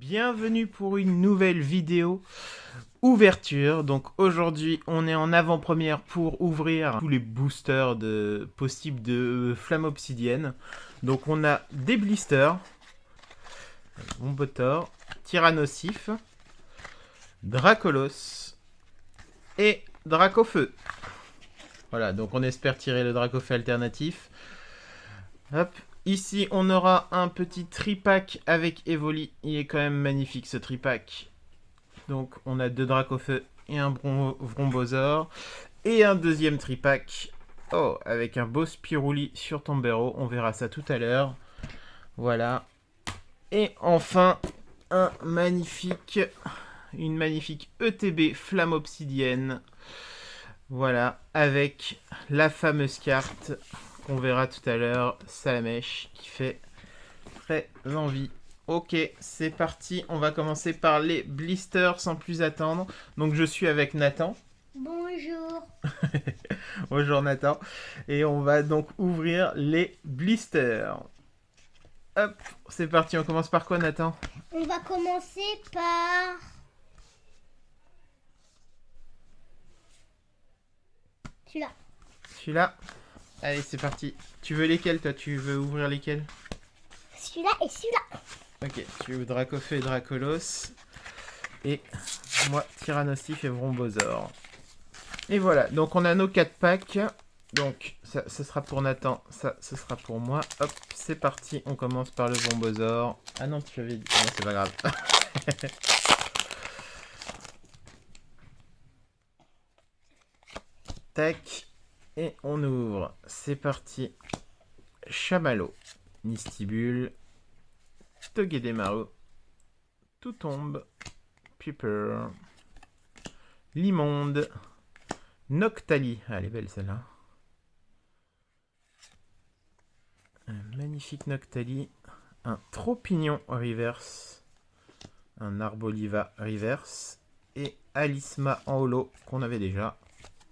Bienvenue pour une nouvelle vidéo ouverture. Donc aujourd'hui on est en avant-première pour ouvrir tous les boosters possibles de flamme obsidienne. Donc on a des blisters, Bombotor, Tyrannosif, Dracolos et Dracofeu. Voilà, donc on espère tirer le Dracofeu alternatif. Hop. Ici, on aura un petit tripack avec Evoli. Il est quand même magnifique ce tripack. Donc, on a 2 Dracofeu et un Vrombosaur. Et un deuxième tripack. Oh, avec un beau Spirouli sur Tombero. On verra ça tout à l'heure. Voilà. Et enfin, une magnifique ETB Flamme Obsidienne. Voilà, avec la fameuse carte qu'on verra tout à l'heure, Salamèche, qui fait très envie. Ok, c'est parti, on va commencer par les blisters sans plus attendre. Donc je suis avec Nathan. Bonjour. Bonjour Nathan. Et on va donc ouvrir les blisters. Hop, c'est parti, on commence par quoi Nathan? On va commencer par celui-là. Celui-là. Allez, c'est parti. Tu veux lesquels toi? Tu veux ouvrir lesquels? Celui-là et celui-là. Ok, tu veux Dracofeu et Dracolos. Et moi, Tyrannosif et Vrombosaur. Et voilà, donc on a nos 4 packs. Donc ça, ce sera pour Nathan, ça, ce sera pour moi. Hop, c'est parti, on commence par le Vrombosaur. Ah non, tu avais dit... Non, c'est pas grave. Tac, et on ouvre. C'est parti. Chamallow, Nistibule, Togedemaru, Tout tombe, Piper, Limonde, Noctali. Ah, elle est belle celle-là. Un magnifique Noctali. Un Tropignon reverse. Un Arboliva reverse. Et Alisma en holo qu'on avait déjà.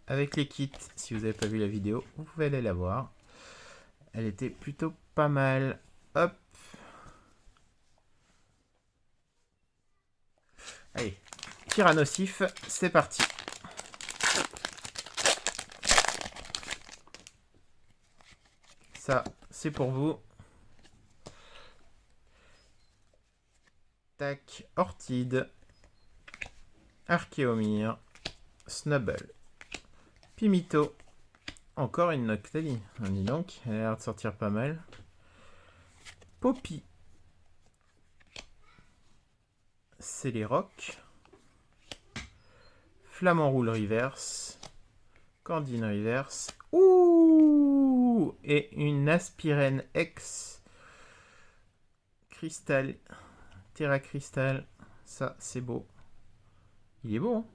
Avec les kits, si vous n'avez pas vu la vidéo, vous pouvez aller la voir. Elle était plutôt pas mal. Hop. Allez, Tyrannosif, c'est parti. Ça, c'est pour vous. Tac, Ortide, Archéomir, Snubble, Pimito, encore une Noctali. On dit donc, elle a l'air de sortir pas mal. Poppy, Céléroc, Flamant Roule Reverse, Candine Reverse, ouh, et une Aspirène X, Cristal, Terra Cristal, ça c'est beau. Il est beau, hein?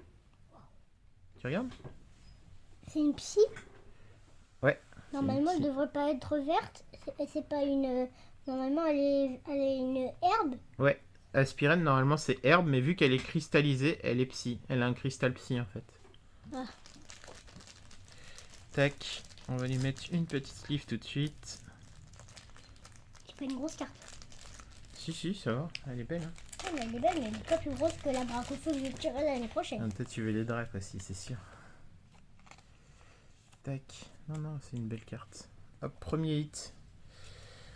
Tu regardes? C'est une psy. Ouais. Normalement, elle devrait pas être verte. C'est pas une. Normalement, elle est une herbe. Ouais. Aspirène, normalement, c'est herbe, mais vu qu'elle est cristallisée, elle est psy. Elle a un cristal psy, en fait. Ah. Tac. On va lui mettre une petite sleeve tout de suite. C'est pas une grosse carte. Si, ça va. Elle est belle, hein. Ah, mais elle est belle, mais elle est pas plus grosse que la Bracofeu que je tirerai l'année prochaine. Ah, peut-être tu veux les dracs aussi, c'est sûr. Tac. Non, c'est une belle carte. Hop, premier hit.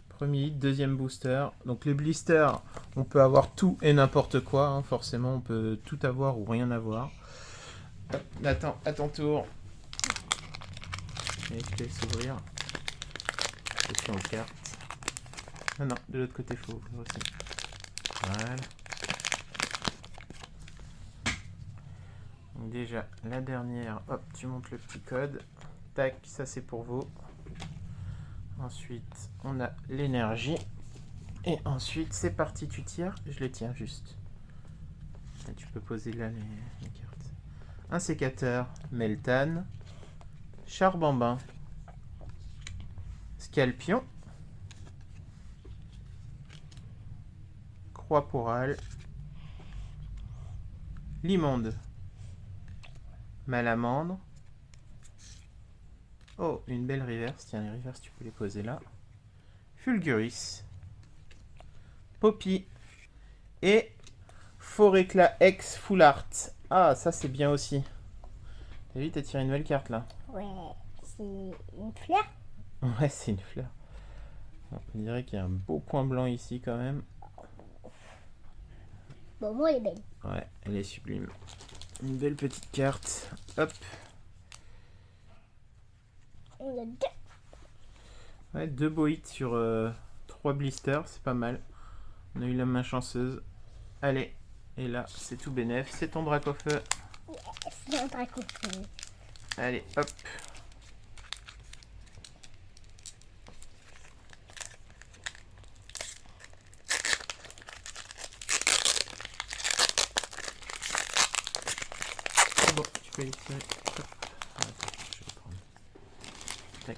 Premier hit, deuxième booster. Donc les blisters, on peut avoir tout et n'importe quoi. Hein. Forcément, on peut tout avoir ou rien avoir. Hop, Nathan, à ton tour. Et je te laisse ouvrir. Attention aux cartes. Non, de l'autre côté, il faut ouvrir aussi. Voilà. Donc déjà, la dernière, hop, tu montes le petit code. Tac, ça c'est pour vous. Ensuite, on a l'énergie. Et ensuite, c'est parti, tu tires. Je les tiens juste. Et tu peux poser là les cartes. Un sécateur, Meltan, Charbambin, Scalpion, Croix-Pourale, Limonde, Malamandre. Oh, une belle reverse. Tiens, les reverses, tu peux les poser là. Fulguris, Poppy et Fort éclat X Full Art. Ah, ça c'est bien aussi. T'as vu, t'as tiré une belle carte là. Ouais, c'est une fleur. Ouais, c'est une fleur. On dirait qu'il y a un beau point blanc ici quand même. Bon, moi, elle est belle. Ouais, elle est sublime. Une belle petite carte. Hop. On a deux. Ouais, 2 beaux hits sur 3 blisters, c'est pas mal. On a eu la main chanceuse. Allez, et là, c'est tout bénef. C'est ton Dracofeu. C'est un draco. Allez, hop. Bon, tu peux l'extirer. Hop. Attends, je vais prendre. Tac.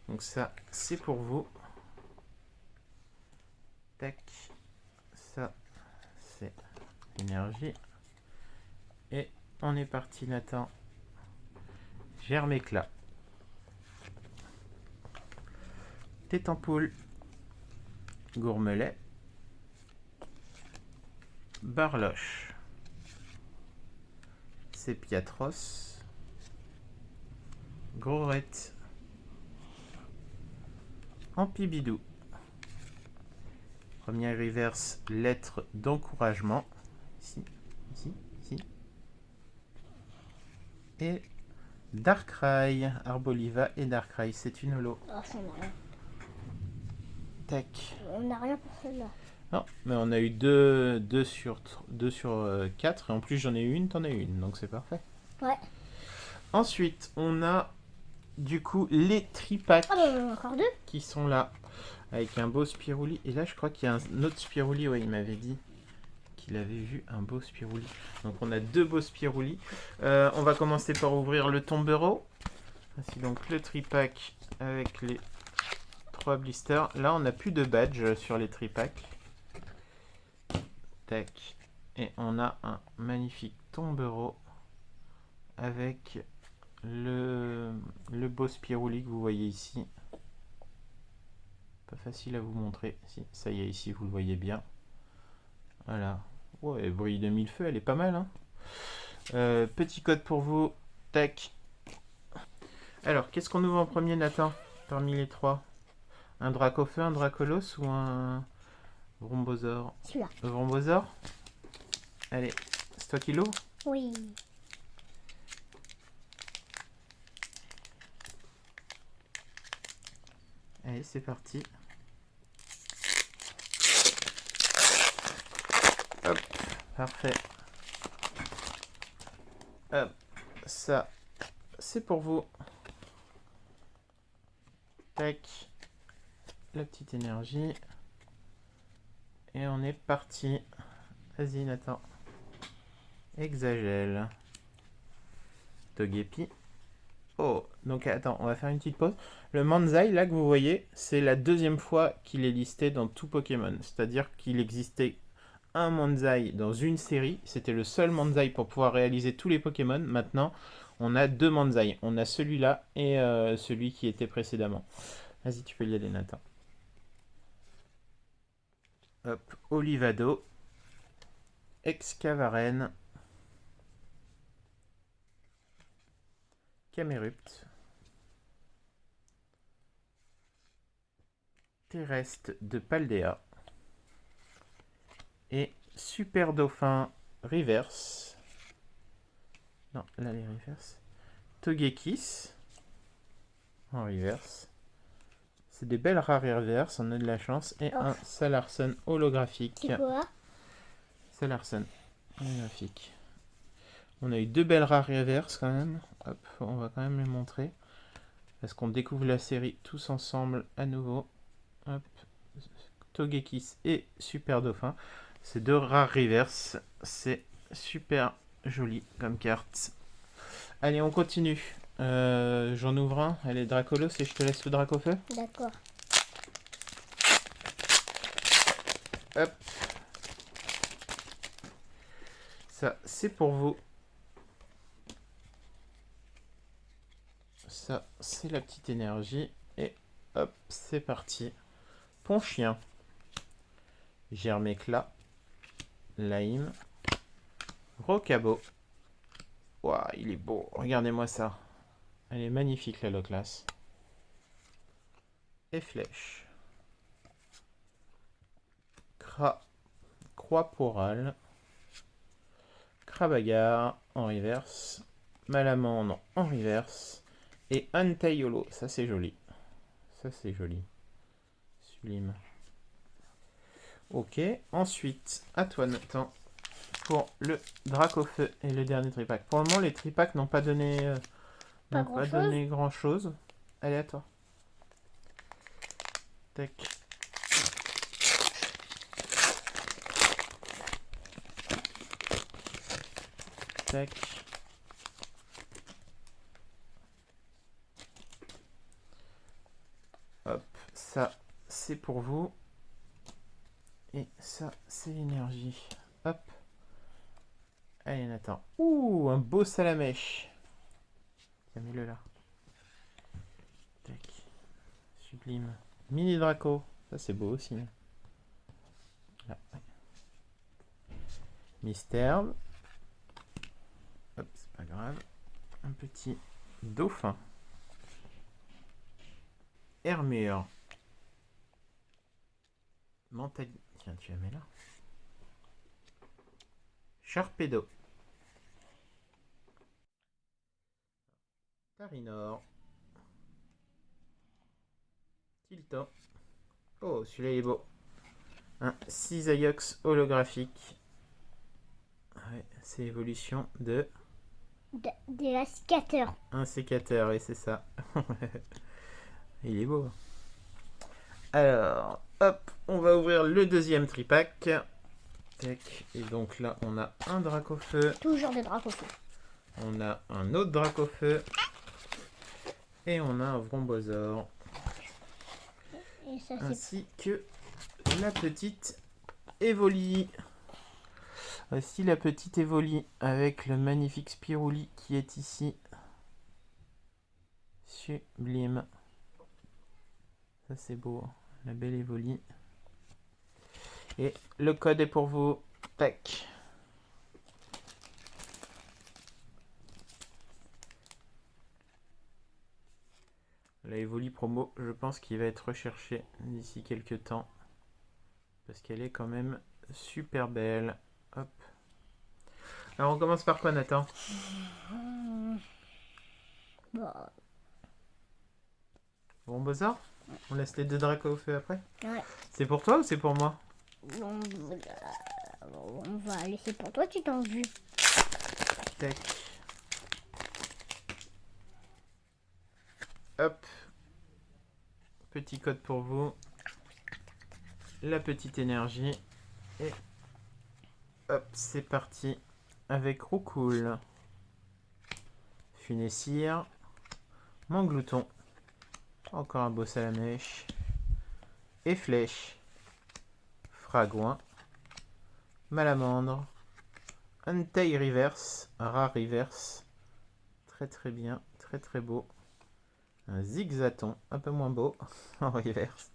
Donc ça, c'est pour vous. Tac. Ça, c'est l'énergie. Et on est parti, Nathan. Germe éclat. Tête en poule. Gourmelet. Barloche. Sépiatros. Grorette. Ampibidou. Première reverse, lettre d'encouragement. Ici, ici, ici. Et Darkrai. Arboliva et Darkrai. C'est une holo. Oh, ça n'a rien. Tac. On n'a rien pour celle-là. Non, mais on a eu 2 sur 4. Et en plus, j'en ai eu une, t'en as eu une. Donc c'est parfait. Ouais. Ensuite, on a du coup les tripacks Ah, bah, encore deux. qui sont là. Avec un beau Spirouli. Et là, je crois qu'il y a un autre Spirouli. Ouais, il m'avait dit qu'il avait vu un beau Spirouli. Donc, on a 2 beaux Spirouli. On va commencer par ouvrir le tombereau. Voici donc le tripack avec les 3 blisters. Là, on n'a plus de badge sur les tripacks. Tac. Et on a un magnifique tombereau avec le beau Spirouli que vous voyez ici. Pas facile à vous montrer. Si, ça y est, ici vous le voyez bien. Voilà. Ouais, bruit de mille-feux, elle est pas mal. Hein. Petit code pour vous. Tac. Alors, qu'est-ce qu'on ouvre en premier, Nathan? Parmi les 3. Un Dracofeu, un Dracolos ou un Vrombosaur? Celui-là. Vrombosaur. Allez, c'est toi qui l'ouvre? Oui. Allez, c'est parti. Hop, parfait. Hop, ça, c'est pour vous. Tac, la petite énergie. Et on est parti. Vas-y, Nathan. Exagèle. Togepi. Oh, donc attends, on va faire une petite pause. Le Manzai, là que vous voyez, c'est la 2e fois qu'il est listé dans tout Pokémon. C'est-à-dire qu'il existait un Manzai dans une série. C'était le seul Manzai pour pouvoir réaliser tous les Pokémon. Maintenant, on a 2 Manzai. On a celui-là et celui qui était précédemment. Vas-y, tu peux y aller, Nathan. Hop, Olivado. Excavaren. Camerupt. Terrestre de Paldea. Et Super Dauphin Reverse. Non, là les reverse. Togekiss. En reverse. C'est des belles rares reverse, on a de la chance. Et un Salarson holographique. C'est quoi? Salarson holographique. On a eu 2 belles rares reverse quand même. Hop, on va quand même les montrer. Parce qu'on découvre la série tous ensemble à nouveau. Hop. Togekiss et Super Dauphin. C'est 2 rares reverse. C'est super joli comme carte. Allez, on continue. J'en ouvre un. Allez, Dracolos, et je te laisse le Dracofeu. D'accord. Hop. Ça, c'est pour vous. Ça, c'est la petite énergie. Et hop, c'est parti. Ponchien. Germe éclat. Lime. Rocabo. Waouh, il est beau. Regardez-moi ça. Elle est magnifique, la Loclas. Et flèche. Croix porale. Crabagar en reverse. Malamande en reverse. Et Antaiolo. Ça, c'est joli. Ça, c'est joli. Sublime. Ok. Ensuite, à toi, Nathan. Pour le Dracofeu et le dernier tripack. Pour le moment, les tripacks n'ont pas donné, grand chose. Allez, à toi. Tac. Tac. Hop, ça c'est pour vous. Et ça c'est l'énergie. Hop. Allez Nathan. Ouh, un beau salamèche. Tiens, mets-le là. Tac. Sublime. Mini Draco. Ça c'est beau aussi. Là. Mystère. Hop, c'est pas grave. Un petit dauphin. Hermure. Mentali. Tiens, tu la mets là. Sharpedo. Tarinor. Tilton. Oh, celui-là il est beau. Un Cisaillux holographique. Ouais, c'est l'évolution de la sécateur. un sécateur, et c'est ça. Il est beau. Alors, hop, on va ouvrir le deuxième tripack. Tac. Et donc là, on a un Dracofeu. Toujours des Dracofeu. On a un autre Dracofeu. Et on a un Vrombosaur. Et ça, ainsi que la petite Evoli. Voici la petite Evoli avec le magnifique Spirouli qui est ici. Sublime. Ça c'est beau, hein. La belle Evoli. Et le code est pour vous. Tac. La Evoli promo, je pense qu'il va être recherché d'ici quelques temps. Parce qu'elle est quand même super belle. Hop. Alors on commence par quoi, Nathan? Bah, Vrombosaur? On laisse les deux Dracos au feu après? ouais. C'est pour toi ou c'est pour moi? On va laisser pour toi, tu t'en veux. Tac. Hop. Petit code pour vous. La petite énergie. Et hop, c'est parti. Avec Roucoule. Funessire. Manglouton. Encore un beau salamèche. Et flèche. Fragouin. Malamandre. Entei reverse. Rare reverse. Très très bien. Très très beau. Un Zigzaton. Un peu moins beau. En reverse.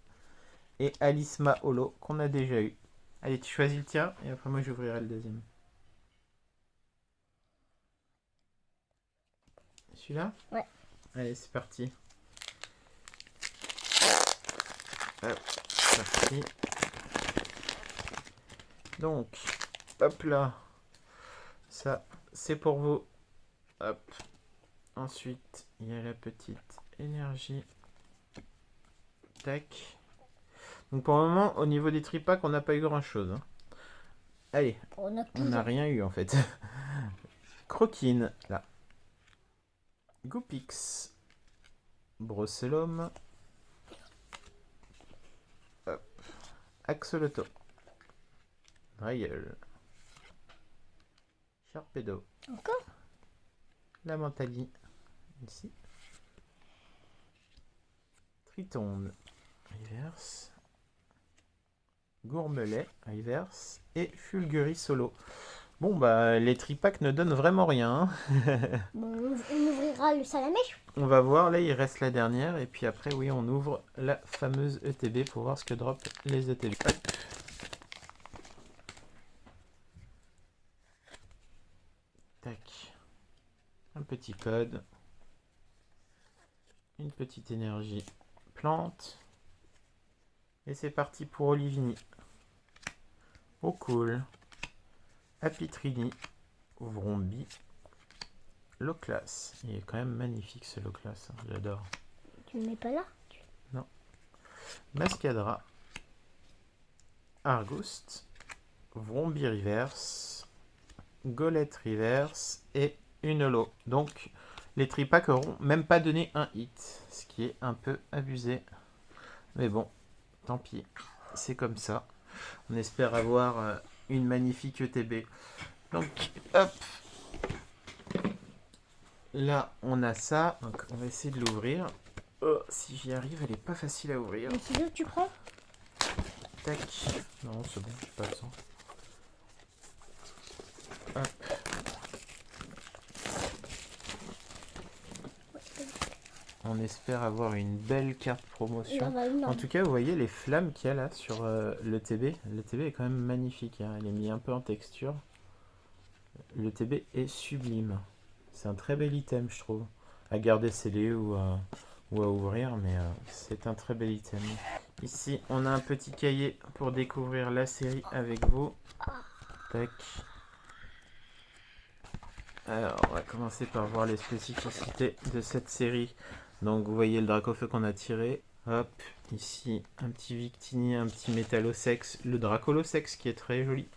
Et Alisma Holo qu'on a déjà eu. Allez, tu choisis le tien et après moi j'ouvrirai le deuxième. Celui-là? Ouais. Allez, c'est parti. Hop, parti. Donc, hop là. Ça, c'est pour vous. Hop. Ensuite, il y a la petite énergie. Tac. Donc pour le moment, au niveau des tripacks, on n'a pas eu grand chose. Hein. Allez, on n'a rien eu en fait. Croquine, là. Goupix. Brocellum. Hop. Axoloto. Drayeul. Sharpedo. Encore? La Mentali. Ici. Tritonde. Reverse. Gourmelet. Reverse. Et Fulguris Solo. Bon, bah, les tripacks ne donnent vraiment rien. Bon, on ouvrira le salamèche. On va voir, là, il reste la dernière. Et puis après, oui, on ouvre la fameuse ETB pour voir ce que drop les ETB. Hop. Tac. Un petit code. Une petite énergie plante. Et c'est parti pour Olivini. Oh cool. Apitrini. Vrombi. Loclas. Il est quand même magnifique ce Loclas. Hein, j'adore. Tu le mets pas là? Non. Mascadra. Argust. Vrombi Reverse. Golette Reverse. Et une holo. Donc, les tripacks n'auront même pas donné un hit. Ce qui est un peu abusé. Mais bon, tant pis. C'est comme ça. On espère avoir une magnifique ETB. Donc, hop. Là, on a ça. Donc, on va essayer de l'ouvrir. Oh, si j'y arrive, elle est pas facile à ouvrir. Le ciseau que tu prends? Tac. Non, c'est bon, j'ai pas le sang. Hop. On espère avoir une belle carte promotion. En tout cas, vous voyez les flammes qu'il y a là sur le TB. Le TB est quand même magnifique. Hein. Il est mis un peu en texture. Le TB est sublime. C'est un très bel item, je trouve. À garder scellé ou à ouvrir, mais c'est un très bel item. Ici, on a un petit cahier pour découvrir la série avec vous. Tac. Alors, on va commencer par voir les spécificités de cette série. Donc, vous voyez le Dracofeu qu'on a tiré. Hop, ici, un petit Victini, un petit Métallosex. Le Dracolosex qui est très joli.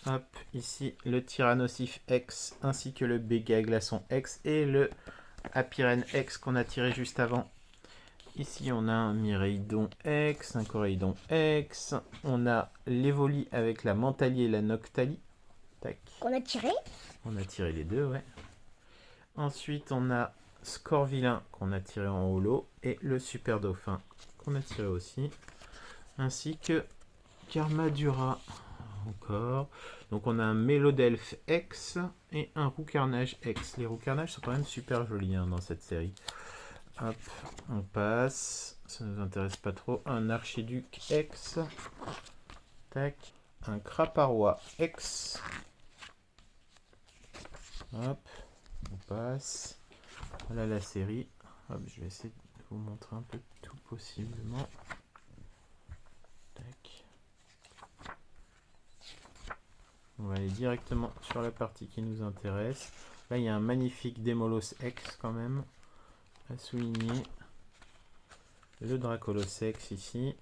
Hop, ici, le Tyrannosif X, ainsi que le Béga Glaçon X et le Apyren X qu'on a tiré juste avant. Ici, on a un Miraidon X, un Coraidon X. On a l'Evoli avec la Mantalie et la Noctalie. Tac. Qu'on a tiré? On a tiré les deux, ouais. Ensuite, on a Scorvillain qu'on a tiré en holo et le Super Dauphin qu'on a tiré aussi. Ainsi que Karmadura encore. Donc, on a un Mélodelphe X et un Roucarnage X. Les Roucarnages sont quand même super jolis hein, dans cette série. Hop, on passe. Ça ne nous intéresse pas trop. Un Archiduc X. Tac. Un Craparois X. Hop, on passe. Voilà la série. Hop, je vais essayer de vous montrer un peu tout possiblement. Tac. On va aller directement sur la partie qui nous intéresse. Là, il y a un magnifique Démolos X quand même à souligner. Le Dracolosex ici.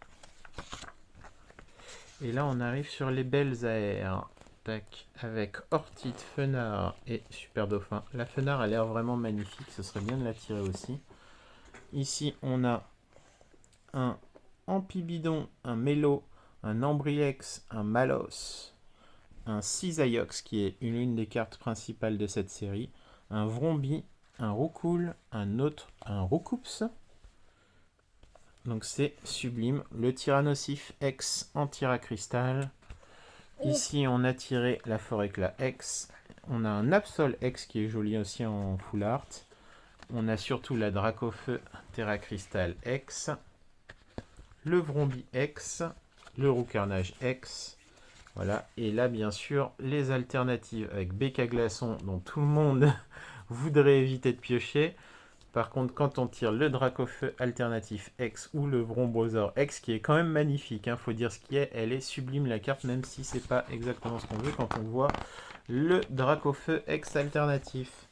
Et là, on arrive sur les belles aères. Tac, avec Ortite, Fenard et Super Dauphin. La Fenard a l'air vraiment magnifique, ce serait bien de la tirer aussi. Ici, on a un Amphibidon, un Mélo, un Ambriex, un Malos, un Cisaiox, qui est l'une des cartes principales de cette série, un Vrombi, un Roucoule, un Roucoups. Donc c'est sublime. Le Tyrannosif X en Tyracrystal. Ici, on a tiré la Foréclat X. On a un Absol X qui est joli aussi en full art. On a surtout la Dracofeu Terracrystal X. Le Vrombi X. Le Roucarnage X. Voilà. Et là, bien sûr, les alternatives avec Béca Glaçon, dont tout le monde voudrait éviter de piocher. Par contre, quand on tire le Dracofeu alternatif X ou le Vrombosor X, qui est quand même magnifique, faut dire ce qui est, elle est sublime la carte, même si c'est pas exactement ce qu'on veut quand on voit le Dracofeu X alternatif.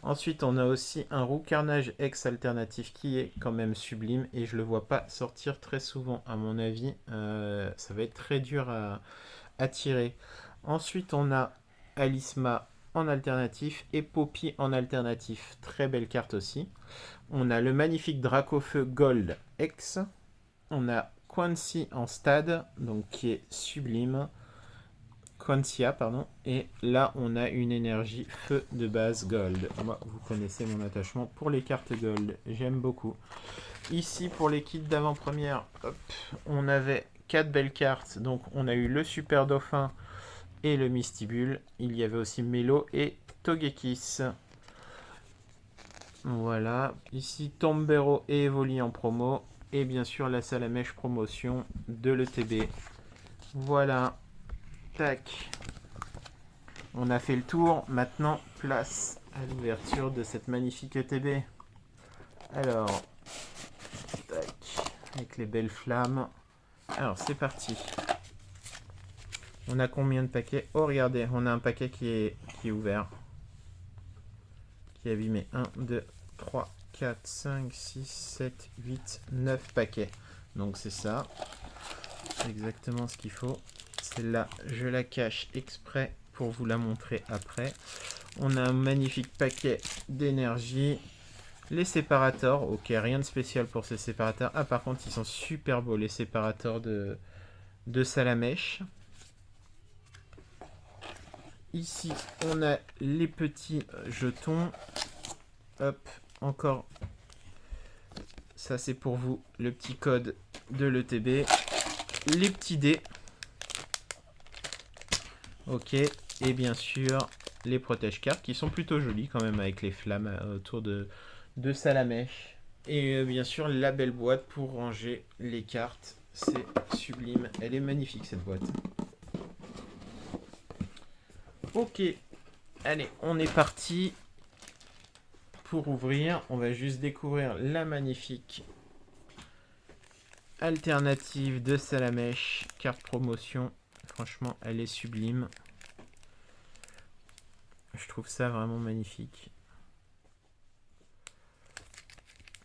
Ensuite, on a aussi un Roucarnage X alternatif qui est quand même sublime et je le vois pas sortir très souvent, à mon avis. Ça va être très dur à tirer. Ensuite, on a Alisma en alternatif et Poppy en alternatif. Très belle carte aussi. On a le magnifique Dracofeu Gold X. On a Quancy en stade, donc qui est sublime. Quancia, pardon. Et là, on a une énergie feu de base Gold. Moi, vous connaissez mon attachement pour les cartes Gold. J'aime beaucoup. Ici, pour les kits d'avant-première, on avait 4 belles cartes. Donc, on a eu le Super Dauphin et le Mystibule. Il y avait aussi Mélo et Togekiss. Voilà. Ici, Tombero et Evoli en promo. Et bien sûr, la Salamèche promotion de l'ETB. Voilà. Tac. On a fait le tour. Maintenant, place à l'ouverture de cette magnifique ETB. Alors, tac, avec les belles flammes. Alors, c'est parti. On a combien de paquets? Oh, regardez, on a un paquet qui est ouvert. Qui est abîmé. 1, 2, 3, 4, 5, 6, 7, 8, 9 paquets. Donc, c'est ça. C'est exactement ce qu'il faut. Celle-là, je la cache exprès pour vous la montrer après. On a un magnifique paquet d'énergie. Les séparateurs, ok, rien de spécial pour ces séparateurs. Ah, par contre, ils sont super beaux, les séparateurs de Salamèche. Ici, on a les petits jetons. Hop, encore. Ça, c'est pour vous, le petit code de l'ETB. Les petits dés. Ok, et bien sûr, les protège-cartes qui sont plutôt jolis quand même avec les flammes autour de Salamèche. Et bien sûr, la belle boîte pour ranger les cartes. C'est sublime. Elle est magnifique cette boîte. Ok, allez, on est parti pour ouvrir. On va juste découvrir la magnifique alternative de Salamèche. Carte promotion. Franchement, elle est sublime. Je trouve ça vraiment magnifique.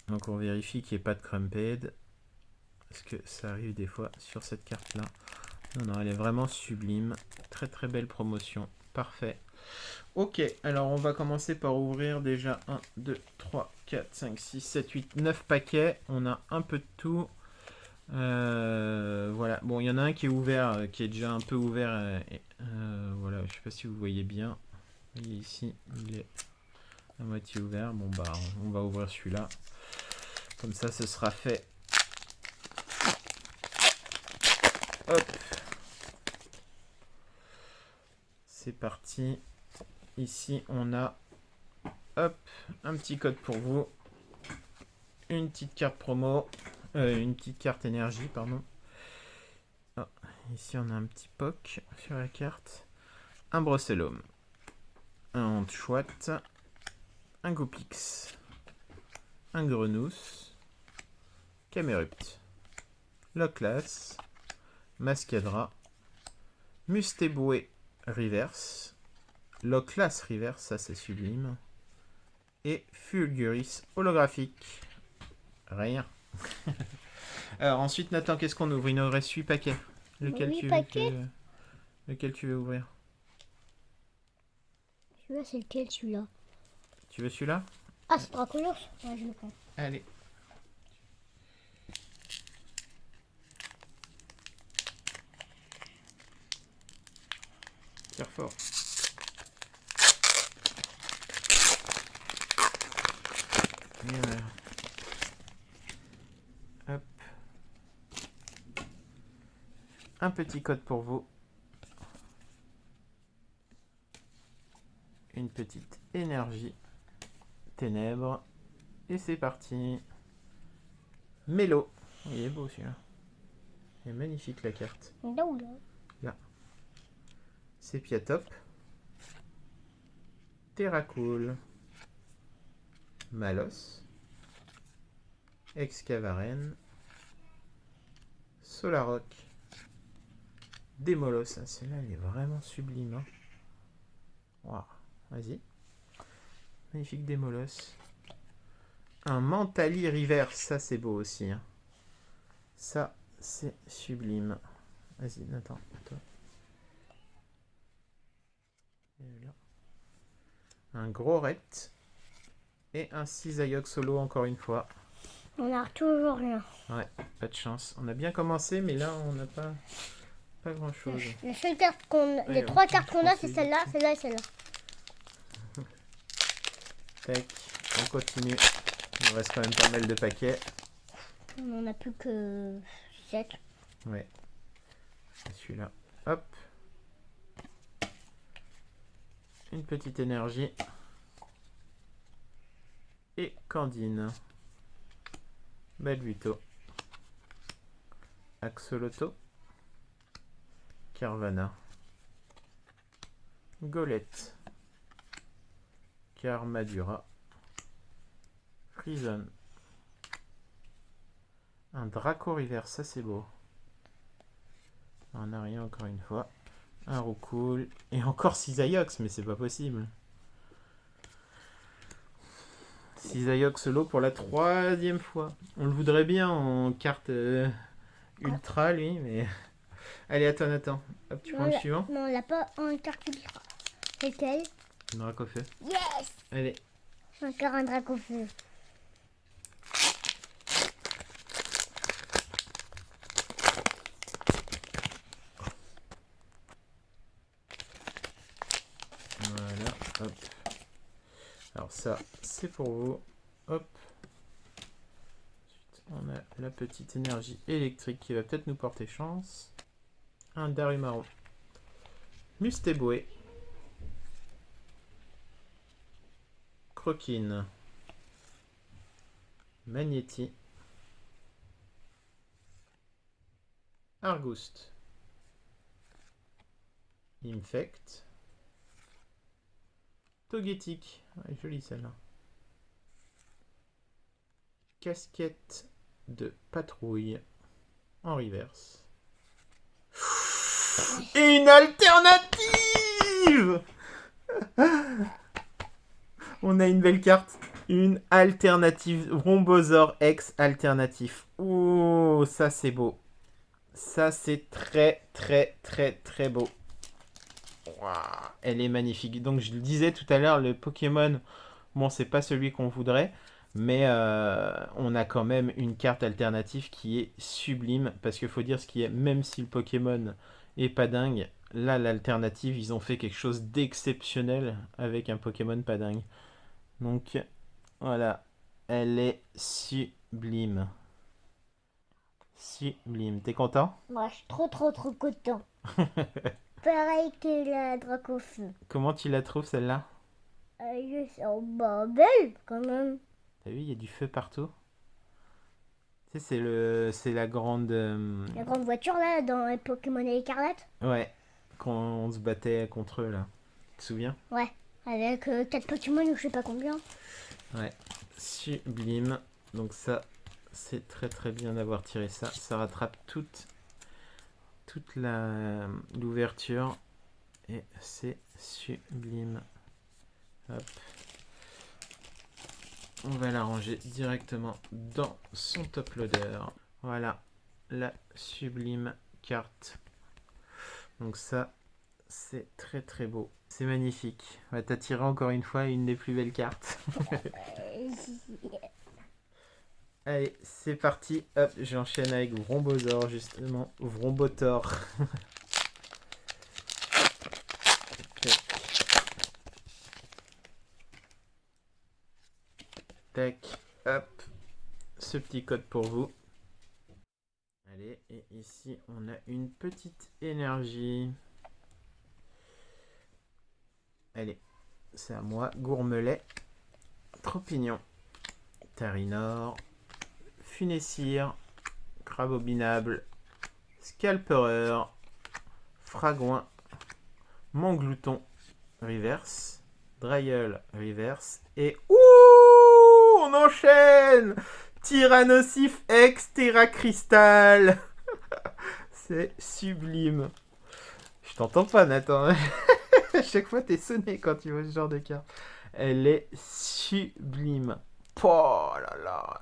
Donc on vérifie qu'il n'y ait pas de crumped. Parce que ça arrive des fois sur cette carte là. Non, non, elle est vraiment sublime. Très très belle promotion. Parfait. Ok, alors on va commencer par ouvrir déjà 1, 2, 3, 4, 5, 6, 7, 8, 9 paquets. On a un peu de tout. Voilà, bon, il y en a un qui est ouvert, qui est déjà un peu ouvert. Voilà, je sais pas si vous voyez bien. Vous voyez ici, il est à moitié ouvert. Bon, bah, on va ouvrir celui-là. Comme ça, ce sera fait. Hop. C'est parti. Ici, on a hop, un petit code pour vous. Une petite carte promo. Une petite carte énergie, pardon. Oh, ici, on a un petit POC sur la carte. Un Brocellum. Un Chouette. Un Goupix. Un Grenousse. Camerupt. Loclas. Mascadra. Mustéboué Reverse. Loclas Reverse, ça c'est sublime. Et Fulguris holographique. Rien. Alors ensuite, Nathan, qu'est-ce qu'on ouvre? Il nous reste 8 paquets. Lequel 8 tu paquets. veux, lequel tu veux ouvrir? Celui-là, c'est lequel celui-là? Tu veux celui-là? Ah, c'est Dracolos. Ouais, je le prends. Allez. Tire fort. Et voilà. Hop. Un petit code pour vous. Une petite énergie. Ténèbres. Et c'est parti. Mélo. Il est beau celui-là. Il est magnifique la carte. Là ou là? Là. Sépiatop. Terracool. Malos. Excavaren. Solaroc. Démolos. Ah, celle-là, elle est vraiment sublime. Hein. Wow. Vas-y. Magnifique Démolos. Un Mentali River. Ça, c'est beau aussi. Hein. Ça, c'est sublime. Vas-y, Nathan. Toi. Et là. Un gros ret. Et un cisaillok solo encore une fois. On n'a toujours rien. Ouais, pas de chance. On a bien commencé, mais là, on n'a pas grand chose. La seule carte qu'on... Ouais, les 3 cartes qu'on a, c'est celle-là, celle-là et celle-là. Tac, on continue. Il nous reste quand même pas mal de paquets. On n'en a plus que 7. Ouais. Celui-là. Hop. Une petite énergie. Et Candine. Balbuto. Axoloto. Carvana. Golette. Carmadura. Prison. Un Draco Reverse, ça c'est beau. Un Arien encore une fois. Un Roucoule. Et encore Cisaiox, mais c'est pas possible. Cisaiox solo pour la 3e fois. On le voudrait bien en carte ultra, lui, mais... Allez, attends, attends. Hop, tu prends le suivant. Non, on l'a pas en carte ultra. Lequel? Dracofeu. Yes! Allez. Encore un Dracofeu. Voilà, hop. Alors ça, c'est pour vous. Hop. Ensuite, on a la petite énergie électrique qui va peut-être nous porter chance. Un Darumaru. Mustéboué. Croquine. Magnéti. Argouste. Infect. Togetic. Ouais, jolie celle-là. Casquette de patrouille en reverse. Une alternative. On a une belle carte. Une alternative. Rhombosaur X alternatif. Ouh, ça c'est beau. Ça c'est très très très très beau. Wow, elle est magnifique. Donc je le disais tout à l'heure, le Pokémon, bon c'est pas celui qu'on voudrait, mais on a quand même une carte alternative qui est sublime, parce qu'il faut dire ce qui est, même si le Pokémon est pas dingue, là l'alternative ils ont fait quelque chose d'exceptionnel avec un Pokémon pas dingue. Donc voilà, elle est sublime. Sublime, t'es content? Moi, je suis trop content. Pareil que la Dracofeu. Comment tu la trouves celle-là? Je sens belle quand même. T'as vu, il y a du feu partout. Tu sais, c'est la grande... La grande voiture là dans les Pokémon écarlate. Ouais, quand on se battait contre eux là. Tu te souviens? Ouais, avec 4 Pokémon ou je sais pas combien. Ouais, sublime. Donc ça, c'est très très bien d'avoir tiré ça. Ça rattrape toute l'ouverture. Et c'est sublime. Hop. On va la ranger directement dans son top loader. Voilà, la sublime carte. Donc ça, c'est très très beau. C'est magnifique. Ouais, t'as tiré encore une fois une des plus belles cartes. Allez, c'est parti. Hop, j'enchaîne avec Vrombosaur, justement. Vrombotor. Tac, hop. Ce petit code pour vous. Allez, et ici, on a une petite énergie. Allez, c'est à moi. Gourmelet. Tropignon. Tarinor. Funessire. Crabobinable. Scalpereur. Fragouin. Manglouton. Reverse. Dryeul. Reverse. Et ouh, on enchaîne. Tyrannosif X Terracrystal. C'est sublime. Je t'entends pas, Nathan. À chaque fois, t'es sonné quand tu vois ce genre de carte. Elle est sublime. Oh là là.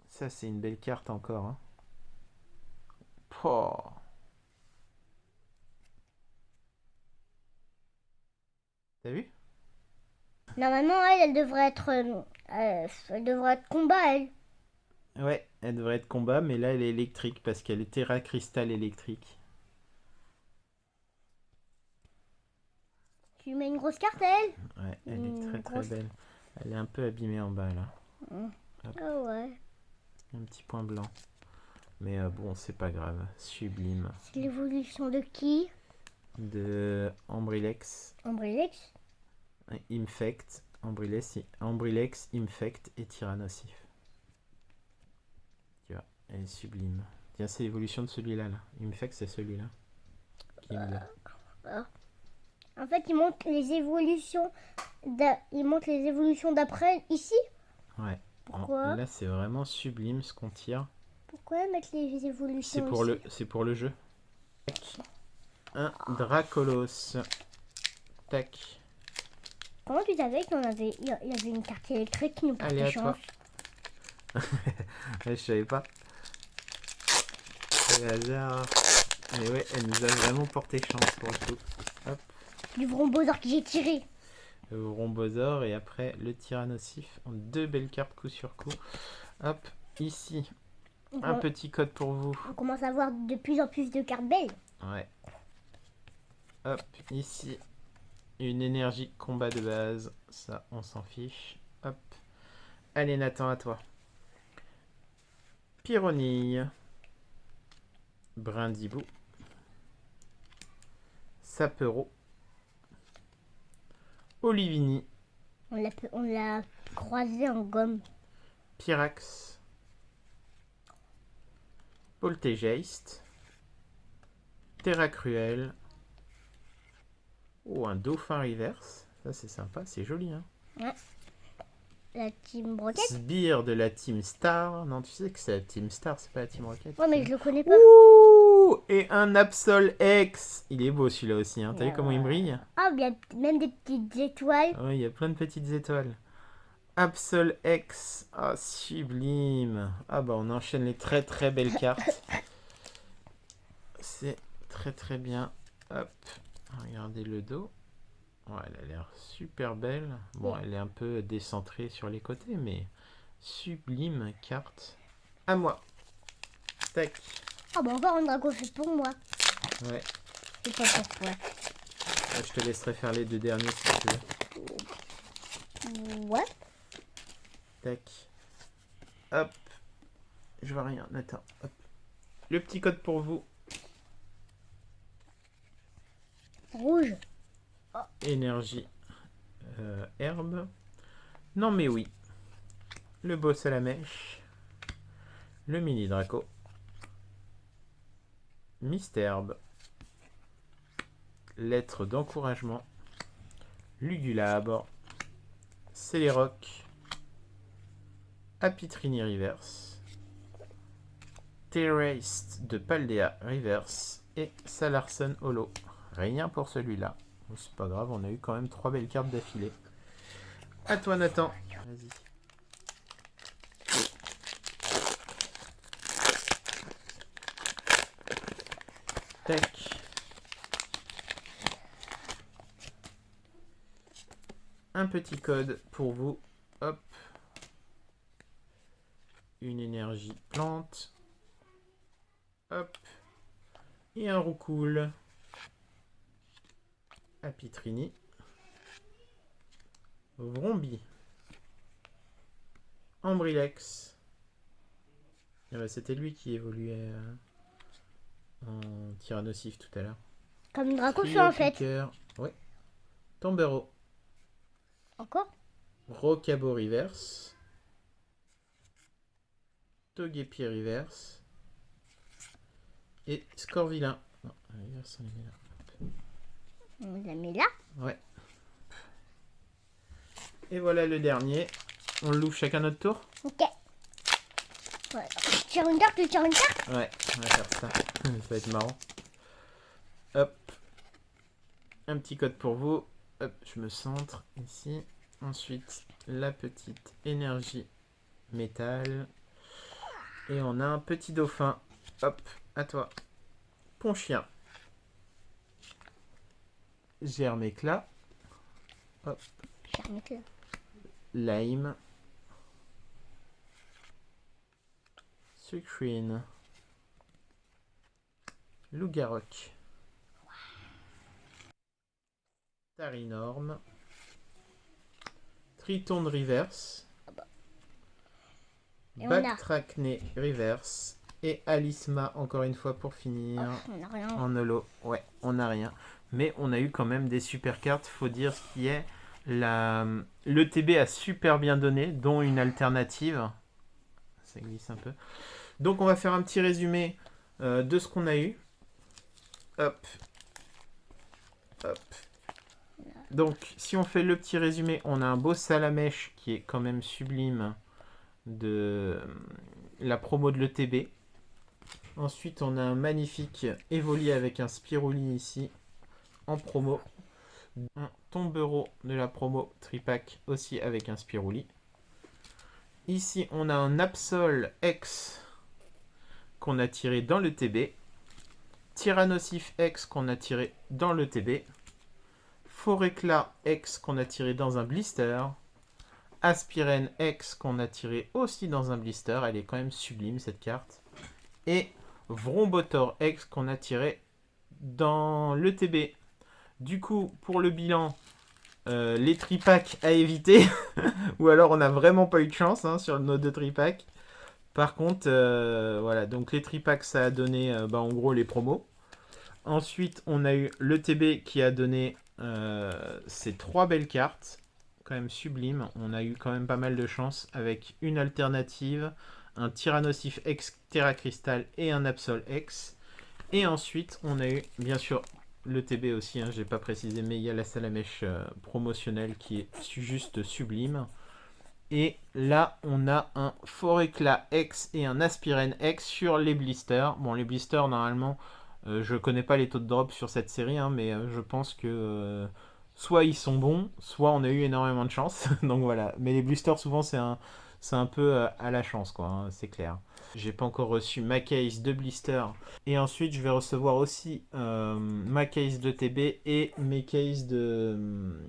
Ça, c'est une belle carte encore. Hein. Oh. T'as vu? Normalement, elle devrait être combat, elle. Ouais, elle devrait être combat, mais là, elle est électrique parce qu'elle est Terra Cristal électrique. Tu mets une grosse carte, elle. Ouais, elle est très très belle. Elle est un peu abîmée en bas, là. Ah ouais. Un petit point blanc. Mais bon, c'est pas grave. Sublime. C'est l'évolution de qui? De Ambrilex. Ambrilex. Infect. Ambrilex, Infect et Tyrannosif. Tu vois, elle est sublime. Tiens, c'est l'évolution de celui-là. Là. Infect, c'est celui-là. Qui me l'a. En fait, il montre les évolutions. Il montre les évolutions d'après ici. Ouais. Pourquoi? Là, c'est vraiment sublime ce qu'on tire. Pourquoi mettre les évolutions C'est pour le jeu. Tac. Un Dracolos. Tac. Comment tu savais il y avait une carte électrique qui nous portait Allez, à toi. chance? Je savais pas. C'est le hasard. Mais ouais, elle nous a vraiment porté chance pour le coup. Hop. Du Vrombosaur que j'ai tiré. Le Rhombosaure et après le Tyrannosif. Deux belles cartes coup sur coup. Hop, ici. Un petit code pour vous. On commence à avoir de plus en plus de cartes belles. Ouais. Hop, ici. Une énergie combat de base. Ça, on s'en fiche. Hop. Allez, Nathan, à toi. Pyronille. Brindibou. Sapero. Olivini. On l'a croisé en gomme. Pyrax. Poltergeist. Terra Cruel. Oh, un dauphin reverse. Ça, c'est sympa, c'est joli, hein. Ouais. La Team Rocket. Sbire de la Team Star. Non, tu sais que c'est la Team Star, c'est pas la Team Rocket. Ouais, mais je le connais pas. Ouh, et un Absol X. Il est beau celui-là aussi, hein. T'as vu comment il brille? Ah, bien, même des petites étoiles. Oui, il y a plein de petites étoiles. Absol X. Ah, sublime. Ah bah, on enchaîne les très très belles cartes. C'est très très bien. Hop. Regardez le dos. Ouais, elle a l'air super belle. Bon, elle est un peu décentrée sur les côtés, mais sublime carte. À moi. Tac. Ah, bah encore un dragon fait pour moi. Ouais. C'est pas pourquoi. Je te laisserai faire les deux derniers si tu veux. Ouais. Tac. Hop. Je vois rien. Attends. Hop. Le petit code pour vous. Rouge. Énergie. Herbe. Non mais oui. Le boss à la mèche. Le mini Draco. Mystherbe. Lettre d'encouragement. Lugulabre. Céléroc. Apitrini Reverse. Terraced de Paldea Reverse. Et Salarson Holo. Rien pour celui-là. C'est pas grave, on a eu quand même 3 belles cartes d'affilée. À toi, Nathan. Vas-y. Tac. Un petit code pour vous. Hop. Une énergie plante. Hop. Et un roucoule. Apitrini. Vrombi. Ambrilex. C'était lui qui évoluait en Tyrannosif tout à l'heure. Comme Dracofeu en fait. Ouais. Tombero. Encore? Rocabo Reverse. Togepi Reverse. Et Scorvillain. Non, Reverse, on les met là. On la met là. Ouais. Et voilà le dernier. On l'ouvre chacun notre tour. Ok. Voilà. Tu tires une carte, tu tires une carte. Ouais, on va faire ça. Ça va être marrant. Hop. Un petit code pour vous. Hop, je me centre ici. Ensuite, la petite énergie métal. Et on a un petit dauphin. Hop, à toi. Ponchien. Germe éclat. Hop. Germe éclat. Lime. Sucrine. Lougaroc. Tarinorme. Triton Reverse. Backtracné Reverse. Et Alisma encore une fois pour finir. On n'a rien. En holo. Ouais, on n'a rien. Mais on a eu quand même des super cartes. Faut dire ce qui est. Le TB a super bien donné, dont une alternative. Ça glisse un peu. Donc on va faire un petit résumé de ce qu'on a eu. Hop. Hop. Donc, si on fait le petit résumé, on a un beau Salamèche qui est quand même sublime de la promo de l'ETB. Ensuite, on a un magnifique Evoli avec un Spiruli ici en promo. Un Tombero de la promo Tripack aussi avec un Spiruli. Ici, on a un Absol X qu'on a tiré dans le TB. Tyrannosif X qu'on a tiré dans le TB. Foréclat X qu'on a tiré dans un blister. Aspirène X qu'on a tiré aussi dans un blister. Elle est quand même sublime cette carte. Et Vrombotor X qu'on a tiré dans le TB. Du coup, pour le bilan, les tripacks à éviter. Ou alors on n'a vraiment pas eu de chance sur le node de tripack. Par contre, voilà, donc les tripacks ça a donné en gros les promos. Ensuite, on a eu le TB qui a donné ces 3 belles cartes, quand même sublimes. On a eu quand même pas mal de chance avec une alternative, un Tyrannosif X Terra Crystal et un Absol X. Et ensuite, on a eu bien sûr le TB aussi, j'ai pas précisé, mais il y a la Salamèche promotionnelle qui est juste sublime. Et là, on a un Foréclat X et un Aspirène X sur les blisters. Bon, les blisters, normalement, je connais pas les taux de drop sur cette série, mais je pense que soit ils sont bons, soit on a eu énormément de chance. Donc voilà. Mais les blisters, souvent, c'est un peu à la chance, quoi, c'est clair. J'ai pas encore reçu ma case de blister. Et ensuite, je vais recevoir aussi ma case de TB et mes cases de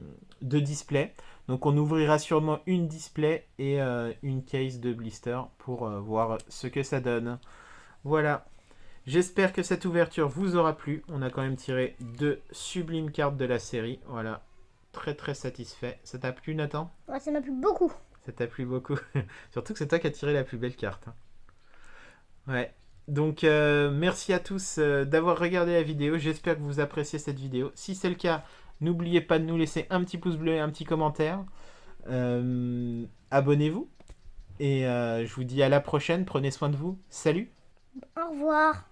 display. Donc on ouvrira sûrement une display et une case de blister pour voir ce que ça donne. Voilà. J'espère que cette ouverture vous aura plu. On a quand même tiré 2 sublimes cartes de la série. Voilà. Très très satisfait. Ça t'a plu, Nathan? Ouais, ça m'a plu beaucoup. Ça t'a plu beaucoup. Surtout que c'est toi qui as tiré la plus belle carte. Ouais. Donc merci à tous d'avoir regardé la vidéo. J'espère que vous appréciez cette vidéo. Si c'est le cas, n'oubliez pas de nous laisser un petit pouce bleu et un petit commentaire. Abonnez-vous. Et je vous dis à la prochaine. Prenez soin de vous. Salut! Au revoir.